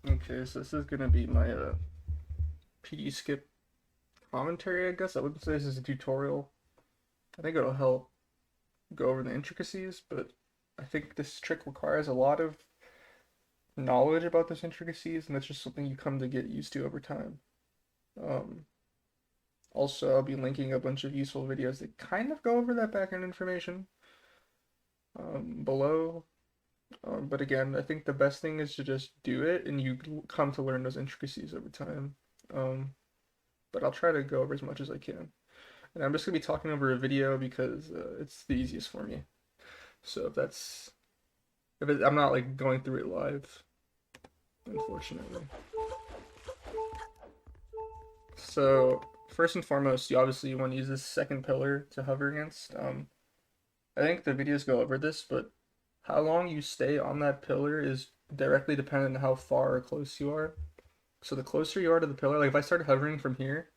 Okay, so this is gonna be my PD skip commentary, I guess. I wouldn't say this is a tutorial. I think it'll help go over the intricacies, but I think this trick requires a lot of knowledge about those intricacies, and that's just something you come to get used to over time. Um, Also, I'll be linking a bunch of useful videos that kind of go over that background information below. But again, I think the best thing is to just do it, and you come to learn those intricacies over time. Um, but I'll try to go over as much as I can. And I'm just gonna be talking over a video because it's the easiest for me. So I'm not like going through it live, unfortunately. So first and foremost, you obviously want to use this second pillar to hover against. I think the videos go over this, but how long you stay on that pillar is directly dependent on how far or close you are. So the closer you are to the pillar, like if I started hovering from here,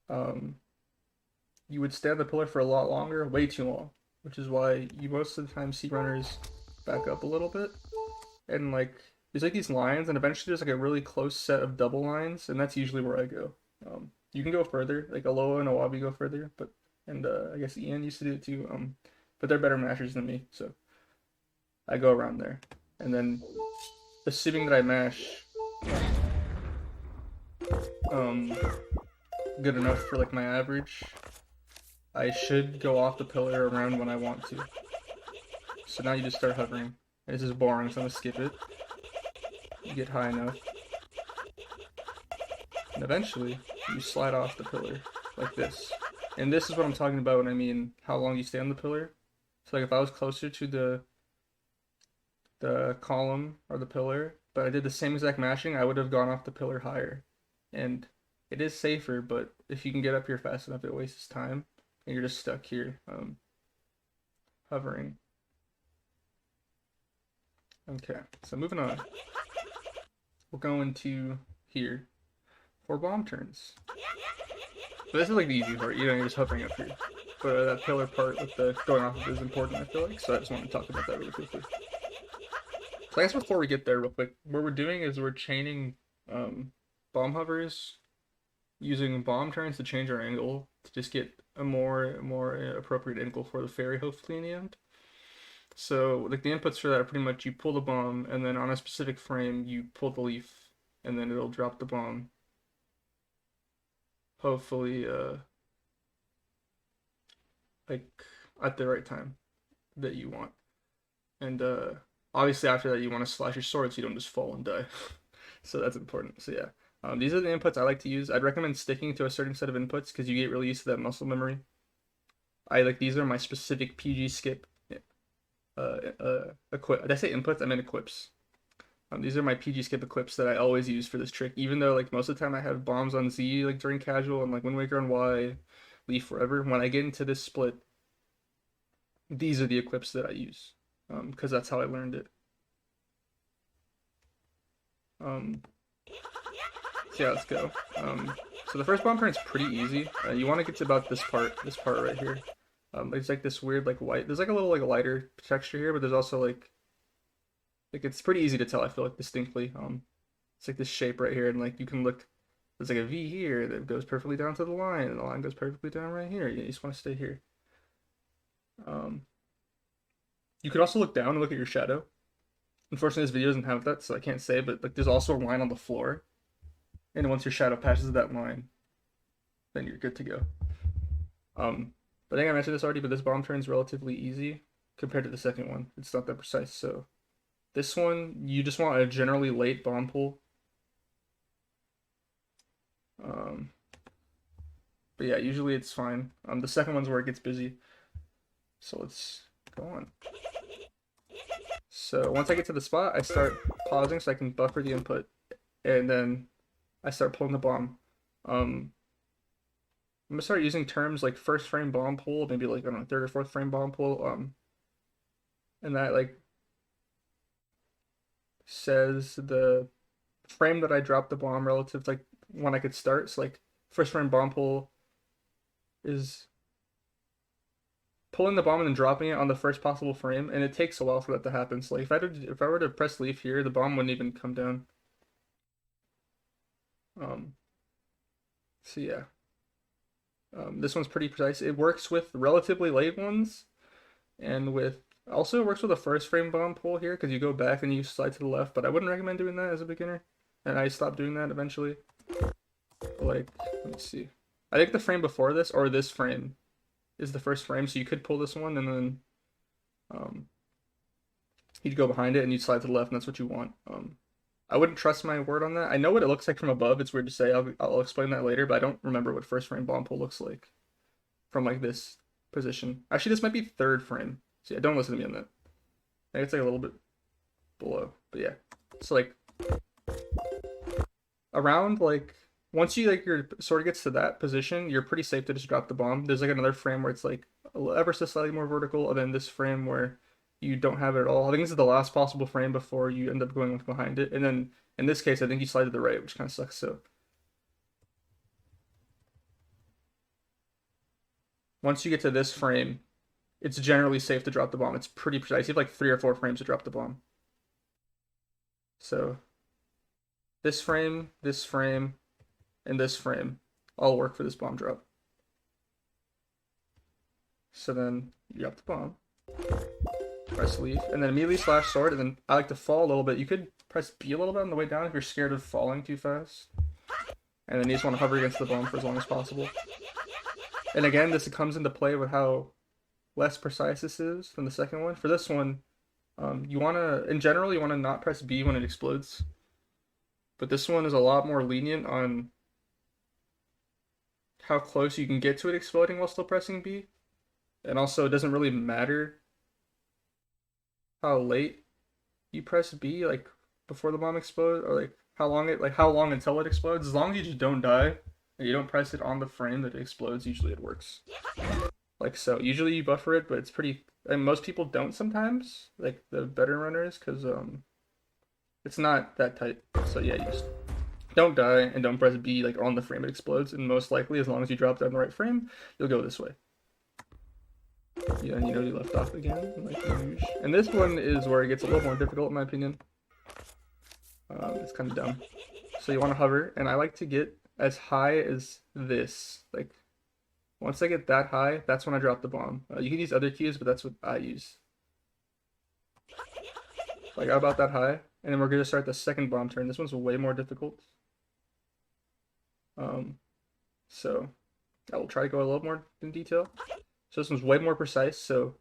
um, you would stay on the pillar for a lot longer, way too long, which is why you most of the time see runners back up a little bit. And like there's like these lines, and eventually there's like a really close set of double lines, and that's usually where I go. You can go further, like Aloha and Awabi go further, but and I guess Ian used to do it too. But they're better mashers than me, so I go around there. And then assuming that I mash um good enough for like my average, I should go off the pillar around when I want to. So now you just start hovering. And this is boring, so I'm gonna skip it. You get high enough. And eventually you slide off the pillar like this. And this is what I'm talking about when I mean how long you stay on the pillar. So like if I was closer to the column or the pillar, but I did the same exact mashing, I would have gone off the pillar higher. And it is safer, but if you can get up here fast enough, it wastes time, and you're just stuck here, hovering. Okay, so moving on. We're going to here for bomb turns. So this is like the easy part, you know, you're just hovering up here. But that pillar part with the going off of is important, I feel like, so I just want to talk about that really quickly. So I guess before we get there real quick, what we're doing is we're chaining bomb hovers using bomb turns to change our angle to just get a more appropriate angle for the fairy hopefully in the end. So like the inputs for that are pretty much you pull the bomb and then on a specific frame you pull the leaf and then it'll drop the bomb. Hopefully like at the right time that you want. And obviously after that you want to slash your sword so you don't just fall and die. So that's important. So yeah. These are the inputs I like to use. I'd recommend sticking to a certain set of inputs because you get really used to that muscle memory. I like these are my specific PG skip equip. Did I say inputs? I meant equips. These are my PG skip equips that I always use for this trick. Even though like most of the time I have bombs on Z like during casual and like Wind Waker on Y, Leaf forever. When I get into this split, these are the equips that I use because that's how I learned it. Um, so yeah, let's go. So the first bomb turn is pretty easy. You want to get to about this part right here. It's like this weird like white. There's like a little like lighter texture here, but there's also like it's pretty easy to tell. I feel like distinctly. It's like this shape right here, and like you can look. There's like a V here that goes perfectly down to the line, and the line goes perfectly down right here. You just want to stay here. Um, you could also look down and look at your shadow. Unfortunately, this video doesn't have that, so I can't say. But like, there's also a line on the floor, and once your shadow passes that line, then you're good to go. But I think I mentioned this already, but this bomb turn is relatively easy compared to the second one. It's not that precise, so this one you just want a generally late bomb pull. Um, but yeah, usually it's fine. The second one's where it gets busy. So let's go on. So once I get to the spot, I start pausing so I can buffer the input, and then I start pulling the bomb. I'm gonna start using terms like first frame bomb pull, maybe like I don't know, third or fourth frame bomb pull. And that like says the frame that I dropped the bomb relative to like when I could start. So like first frame bomb pull is pulling the bomb and then dropping it on the first possible frame, and it takes a while for that to happen. So like if I were to press leave here, the bomb wouldn't even come down. So yeah, this one's pretty precise. It works with relatively late ones, and with also works with a first frame bomb pull here because you go back and you slide to the left. But I wouldn't recommend doing that as a beginner, and I stopped doing that eventually. But like, let me see. I think the frame before this or this frame is the first frame, so you could pull this one and then you'd go behind it and you'd slide to the left, and that's what you want. I wouldn't trust my word on that. I know what it looks like from above. It's weird to say. I'll explain that later, but I don't remember what first frame bomb pull looks like from like this position. Actually, this might be third frame. So yeah, don't listen to me on that. I think it's like a little bit below, but yeah. So like around like once you like your sword gets to that position, you're pretty safe to just drop the bomb. There's like another frame where it's like ever so slightly more vertical, and then this frame where you don't have it at all. I think this is the last possible frame before you end up going behind it. And then in this case, I think you slide to the right, which kind of sucks. So once you get to this frame, it's generally safe to drop the bomb. It's pretty precise. You have like 3 or 4 frames to drop the bomb. So this frame, and this frame all work for this bomb drop. So then you drop the bomb. Press leave, and then immediately slash sword, and then I like to fall a little bit. You could press B a little bit on the way down if you're scared of falling too fast. And then you just want to hover against the bomb for as long as possible. And again, this comes into play with how less precise this is than the second one. For this one, you want to, in general, you want to not press B when it explodes. But this one is a lot more lenient on how close you can get to it exploding while still pressing B. And also, it doesn't really matter how late you press B, like before the bomb explodes, or like how long until it explodes. As long as you just don't die and you don't press it on the frame that it explodes, usually it works. Like so. Usually you buffer it, but it's pretty. And most people don't sometimes, like the better runners, because it's not that tight. So yeah, you just don't die and don't press B like on the frame it explodes. And most likely, as long as you drop down the right frame, you'll go this way. Yeah, and you know you left off again, like usual. And this one is where it gets a little more difficult in my opinion. It's kind of dumb. So you want to hover, and I like to get as high as this. Like, once I get that high, that's when I drop the bomb. You can use other keys, but that's what I use. Like about that high, and then we're gonna start the second bomb turn. This one's way more difficult. So I will try to go a little more in detail. So this one's way more precise. So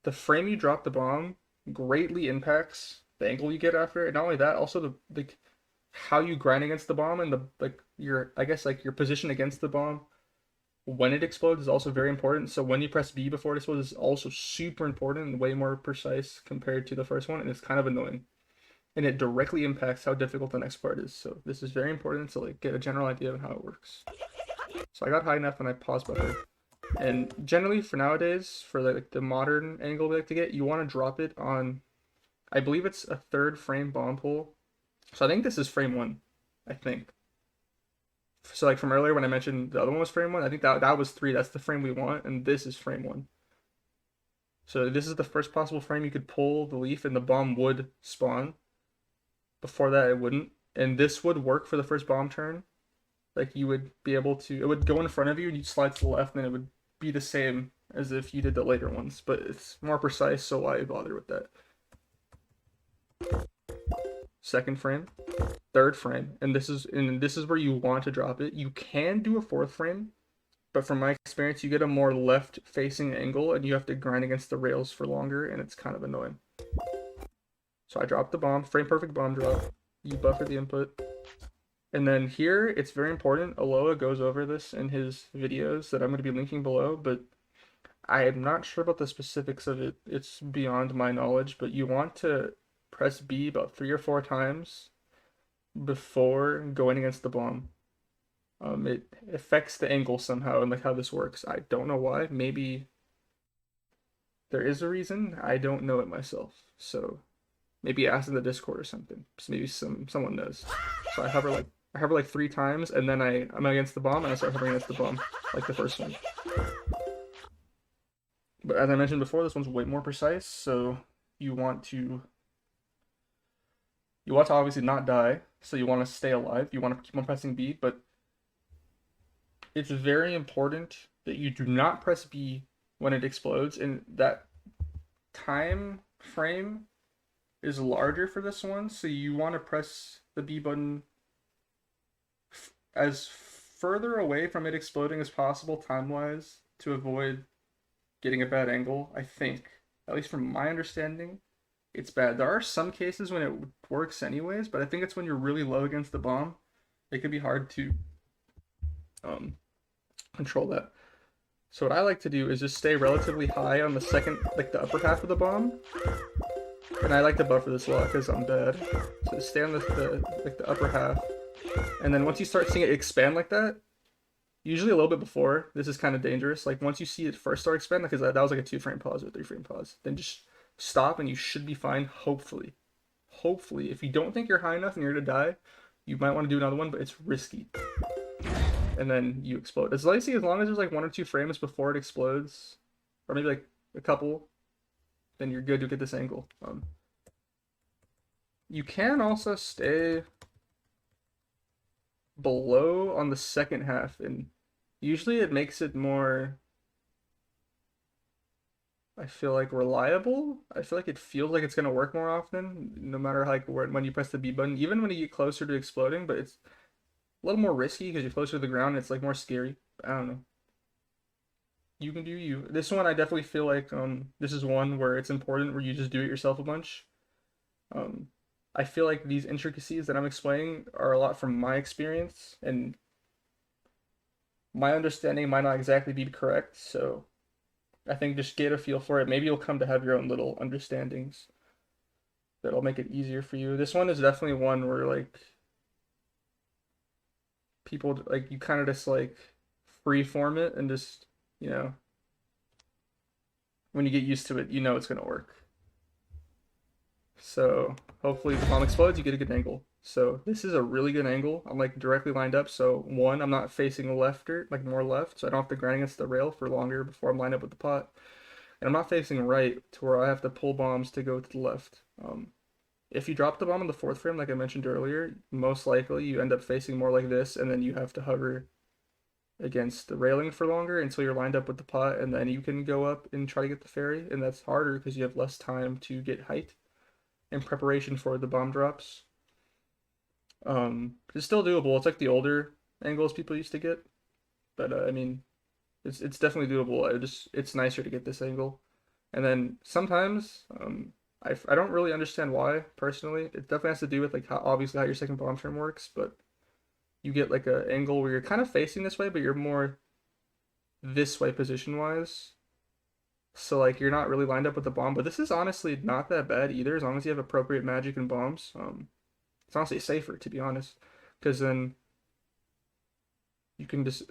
the frame you drop the bomb greatly impacts the angle you get after, and not only that, also the how you grind against the bomb and your position against the bomb when it explodes is also very important. So when you press B before it explodes is also super important and way more precise compared to the first one, and it's kind of annoying. And it directly impacts how difficult the next part is. So this is very important to like get a general idea of how it works. So I got high enough and I paused buffer. And generally for nowadays, for like the modern angle we like to get, you want to drop it on, I believe it's a 3rd frame bomb pull. So I think this is frame 1, I think. So like from earlier when I mentioned the other one was frame 1, I think that was 3, that's the frame we want, and this is frame 1. So this is the first possible frame you could pull the leaf and the bomb would spawn. Before that it wouldn't. And this would work for the first bomb turn. Like you would be able to, it would go in front of you and you'd slide to the left and it would be the same as if you did the later ones, but it's more precise, so why bother with that? 2nd frame, 3rd frame, and this is where you want to drop it. You can do a 4th frame, but from my experience, you get a more left-facing angle, and you have to grind against the rails for longer, and it's kind of annoying. So I dropped the bomb, frame perfect bomb drop. You buffer the input. And then here, it's very important. Aloha goes over this in his videos that I'm going to be linking below, but I am not sure about the specifics of it. It's beyond my knowledge, but you want to press B about 3 or 4 times before going against the bomb. It affects the angle somehow and like how this works. I don't know why. Maybe there is a reason. I don't know it myself. So maybe ask in the Discord or something. So maybe someone knows. So I hover like 3 times, and then I'm against the bomb, and I start hovering against the bomb, like the first one. But as I mentioned before, this one's way more precise, so you want to obviously not die, so you want to stay alive. You want to keep on pressing B, but it's very important that you do not press B when it explodes, and that time frame is larger for this one, so you want to press the B button as further away from it exploding as possible time-wise to avoid getting a bad angle, I think. At least from my understanding, it's bad. There are some cases when it works anyways, but I think it's when you're really low against the bomb. It can be hard to control that. So what I like to do is just stay relatively high on the second, like the upper half of the bomb. And I like to buffer this a lot because I'm bad. So just stay on the upper half. And then once you start seeing it expand like that, usually a little bit before, this is kind of dangerous. Like once you see it first start expanding, because that was like a 2-frame pause or a 3-frame pause, then just stop and you should be fine, hopefully. Hopefully. If you don't think you're high enough and you're gonna die, you might want to do another one, but it's risky. And then you explode. As long as there's like 1 or 2 frames before it explodes, or maybe like a couple, then you're good to get this angle. You can also stay below on the second half, and usually it makes it more, I feel like, reliable. I feel like it feels like it's gonna work more often, no matter like when you press the B button, even when you get closer to exploding, but it's a little more risky because you're closer to the ground, it's like more scary. I don't know. You can do you. This one I definitely feel like this is one where it's important where you just do it yourself a bunch. I feel like these intricacies that I'm explaining are a lot from my experience, and my understanding might not exactly be correct, so I think just get a feel for it. Maybe you'll come to have your own little understandings that'll make it easier for you. This one is definitely one where like people like you kind of just like free form it and just, you know, when you get used to it, you know it's gonna work. So hopefully the bomb explodes, you get a good angle. So this is a really good angle. I'm like directly lined up. So one, I'm not facing left or like more left, so I don't have to grind against the rail for longer before I'm lined up with the pot. And I'm not facing right to where I have to pull bombs to go to the left. If you drop the bomb in the 4th frame, like I mentioned earlier, most likely you end up facing more like this, and then you have to hover against the railing for longer until you're lined up with the pot, and then you can go up and try to get the fairy, and that's harder because you have less time to get height in preparation for the bomb drops. It's still doable. It's like the older angles people used to get, but I mean, it's definitely doable. It's nicer to get this angle, and then sometimes I don't really understand why personally. It definitely has to do with like how obviously how your second bomb frame works, but you get like an angle where you're kind of facing this way, but you're more this way position wise. So like you're not really lined up with the bomb, but this is honestly not that bad either, as long as you have appropriate magic and bombs. It's honestly safer to be honest, because then you can just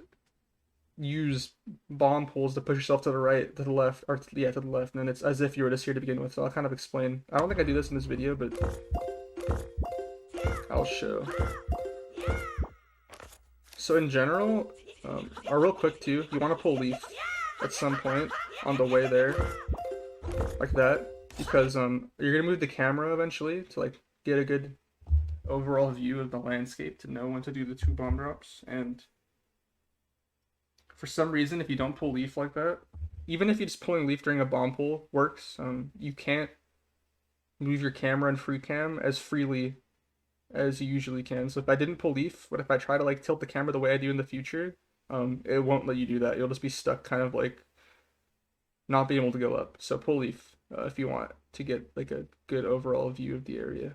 use bomb pulls to push yourself to the right, to the left, or yeah, to the left, and then it's as if you were just here to begin with. So I'll kind of explain. I don't think I do this in this video, but I'll show. So in general, or real quick too, you want to pull leaf at some point on the way there, like that, because you're gonna move the camera eventually to like get a good overall view of the landscape to know when to do the 2 bomb drops. And for some reason, if you don't pull leaf like that, even if you're just pulling leaf during a bomb pull works, you can't move your camera and free cam as freely as you usually can. So if I didn't pull leaf, what if I try to like tilt the camera the way I do in the future? It won't let you do that. You'll just be stuck kind of like not being able to go up. So pull leaf if you want to get like a good overall view of the area.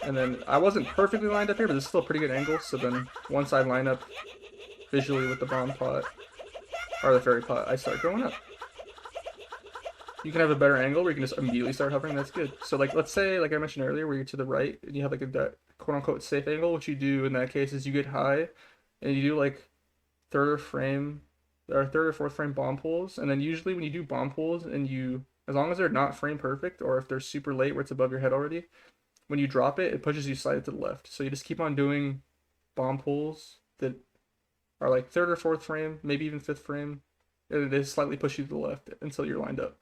And then I wasn't perfectly lined up here, but this is still a pretty good angle. So then once I line up visually with the bomb pot or the fairy pot, I start going up. You can have a better angle where you can just immediately start hovering. That's good. So like let's say, like I mentioned earlier, where you're to the right and you have like that quote unquote safe angle. What you do in that case is you get high and you do like 3rd or 4th frame bomb pulls. And then usually when you do bomb pulls and you, as long as they're not frame perfect or if they're super late where it's above your head already, when you drop it, it pushes you slightly to the left. So you just keep on doing bomb pulls that are like 3rd or 4th frame, maybe even 5th frame, and they slightly push you to the left until you're lined up.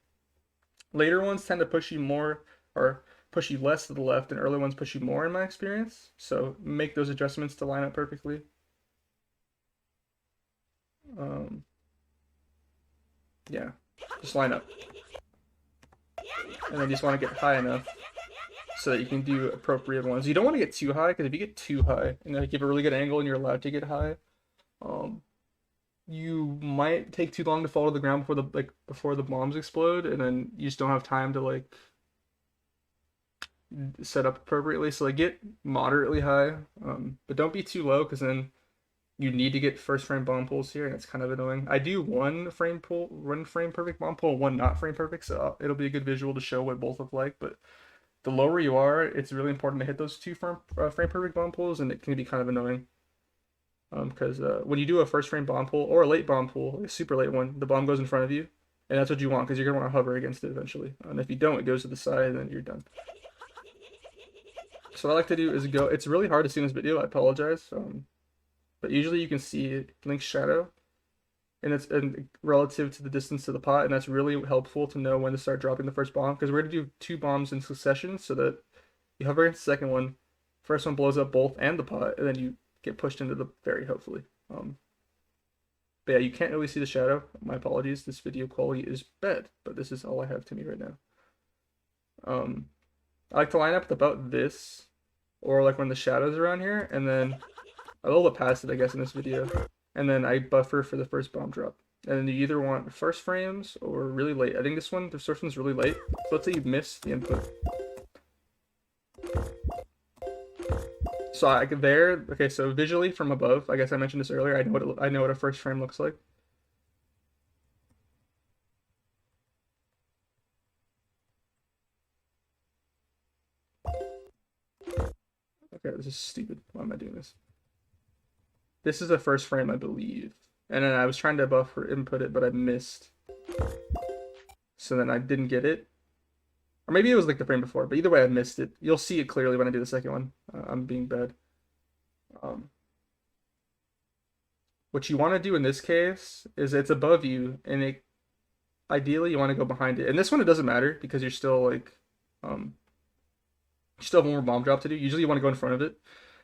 Later ones tend to push you more or push you less to the left, and early ones push you more in my experience. So make those adjustments to line up perfectly. Yeah, just line up. And then you just want to get high enough so that you can do appropriate ones. You don't want to get too high, because if you get too high and like you have a really good angle and you're allowed to get high, you might take too long to fall to the ground before the bombs explode, and then you just don't have time to like set up appropriately. So like get moderately high, but don't be too low, because then you need to get first frame bomb pulls here, and it's kind of annoying. I do one frame perfect bomb pull, one not frame perfect, so it'll be a good visual to show what both look like. But the lower you are, it's really important to hit those two frame perfect bomb pulls, and it can be kind of annoying. Because when you do a first frame bomb pull or a late bomb pull, like a super late one, the bomb goes in front of you, and that's what you want, because you're gonna want to hover against it eventually. And if you don't, it goes to the side, and then you're done. So what I like to do is go. It's really hard to see in this video. I apologize. But usually you can see Link's shadow, and it's relative to the distance to the pot, and that's really helpful to know when to start dropping the first bomb, because we're gonna do 2 bombs in succession, so that you hover against the second one, first one blows up both and the pot, and then you get pushed into the fairy, hopefully. But yeah, you can't really see the shadow. My apologies. This video quality is bad, but this is all I have to me right now. I like to line up at about this, or like when the shadow's around here, and then a little bit past it, I guess, in this video. And then I buffer for the first bomb drop. And then you either want first frames or really late. I think this first one's really late. So let's say you miss the input. So okay, so visually from above, I guess I mentioned this earlier, I know what a first frame looks like. Okay, this is stupid. Why am I doing this? This is the first frame, I believe. And then I was trying to buffer input it, but I missed. So then I didn't get it. Or maybe it was like the frame before, but either way I missed it. You'll see it clearly when I do the second one. I'm being bad. What you want to do in this case is it's above you, and ideally you want to go behind it. And this one it doesn't matter, because you're still like you still have one more bomb drop to do. Usually you want to go in front of it.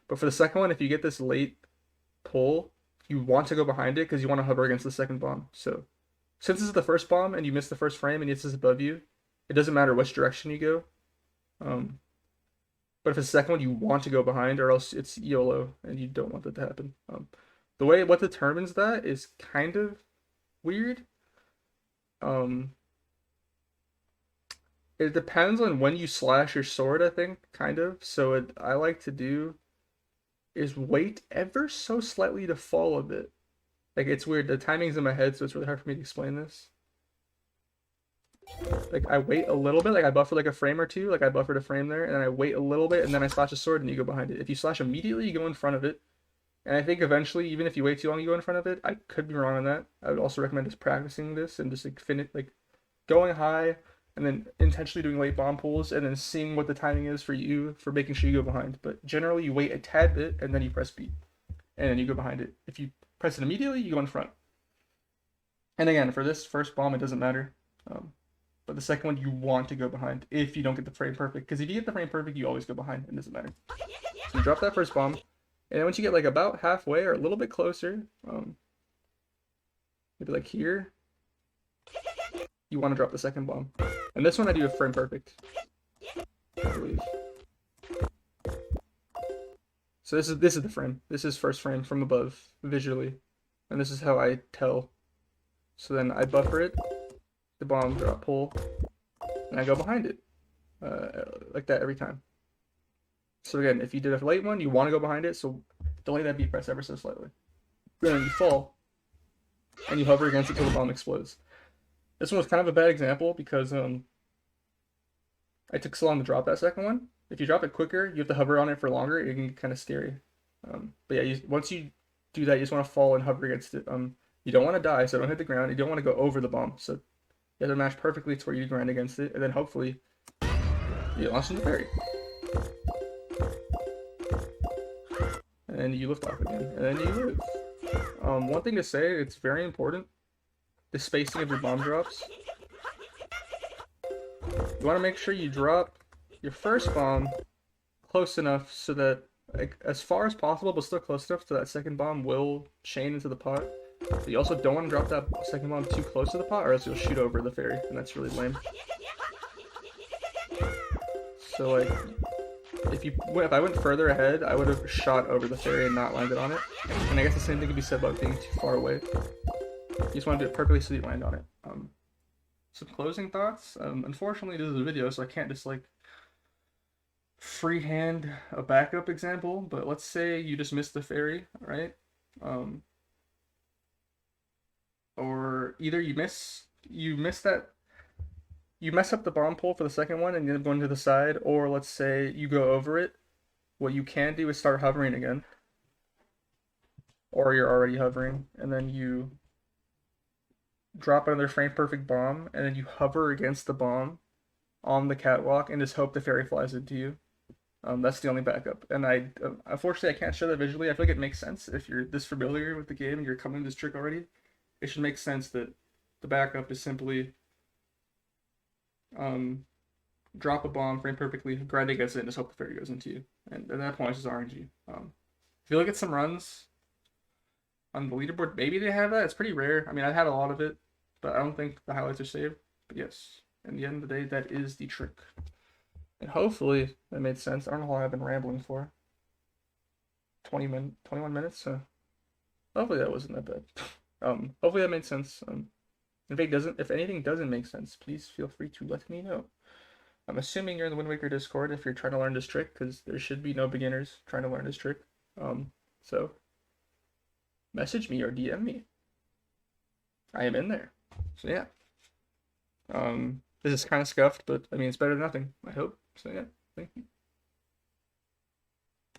But for the second one, if you get this late pull, you want to go behind it, because you want to hover against the second bomb. So since this is the first bomb and you miss the first frame and this is above you, it doesn't matter which direction you go. But if it's the second one, you want to go behind, or else it's YOLO, and you don't want that to happen. What determines that is kind of weird. It depends on when you slash your sword, I think, kind of. So what I like to do is wait ever so slightly to fall a bit. Like, it's weird. The timing's in my head, so it's really hard for me to explain this. Like, I wait a little bit, like I buffer like a frame or two, like I buffered a frame there, and then I wait a little bit, and then I slash a sword, and you go behind it. If you slash immediately, you go in front of it. And I think eventually, even if you wait too long, you go in front of it. I could be wrong on that. I would also recommend just practicing this and just like going high, and then intentionally doing late bomb pulls, and then seeing what the timing is for you for making sure you go behind. But generally, you wait a tad bit, and then you press B, and then you go behind it. If you press it immediately, you go in front. And again, for this first bomb, it doesn't matter. But the second one, you want to go behind if you don't get the frame perfect. Because if you get the frame perfect, you always go behind. It doesn't matter. So you drop that first bomb. And then once you get like about halfway or a little bit closer, maybe like here, you want to drop the second bomb. And this one I do a frame perfect, I believe. So this is the frame. This is first frame from above visually. And this is how I tell. So then I buffer it, the bomb drop pull, and I go behind it, like that every time. So again, if you did a late one, you want to go behind it, so delay that B press ever so slightly. Then you fall, and you hover against it until the bomb explodes. This one was kind of a bad example because I took so long to drop that second one. If you drop it quicker, you have to hover on it for longer. It can get kind of scary. But yeah, once you do that, you just want to fall and hover against it. You don't want to die, so don't hit the ground. You don't want to go over the bomb, so you have to match perfectly to where you grind against it, and then hopefully you launch into parry. And then you lift off again, and then you live. One thing to say, it's very important. the spacing of your bomb drops. You want to make sure you drop your first bomb close enough so that, like, as far as possible, but still close enough so that second bomb will chain into the pot. But you also don't want to drop that second bomb too close to the pot, or else you'll shoot over the fairy, and that's really lame. So, like, if I went further ahead, I would have shot over the fairy and not landed on it. And I guess the same thing could be said about being too far away. You just want to do it perfectly so you land on it. Some closing thoughts. Unfortunately, this is a video, so I can't just like freehand a backup example. But let's say you just missed the fairy, right? Or either you mess up the bomb pull for the second one and you end up going to the side, or let's say you go over it. What you can do is start hovering again, or you're already hovering, and then you drop another frame perfect bomb, and then you hover against the bomb on the catwalk and just hope the fairy flies into you. That's the only backup. And unfortunately, I can't show that visually. I feel like it makes sense if you're this familiar with the game and you're coming to this trick already. It should make sense that the backup is simply drop a bomb, frame perfectly, grind against it, and just hope the fairy goes into you. And at that point, it's just RNG. If you look at some runs on the leaderboard, maybe they have that. It's pretty rare. I mean, I've had a lot of it, but I don't think the highlights are saved. But yes, in the end of the day, that is the trick. And hopefully that made sense. I don't know how long I've been rambling for. 21 minutes, so hopefully that wasn't that bad. Hopefully that made sense. If anything doesn't make sense, please feel free to let me know. I'm assuming you're in the Wind Waker Discord if you're trying to learn this trick, because there should be no beginners trying to learn this trick. So message me or DM me. I am in there. So yeah. This is kind of scuffed, but I mean, it's better than nothing, I hope. So yeah, thank you.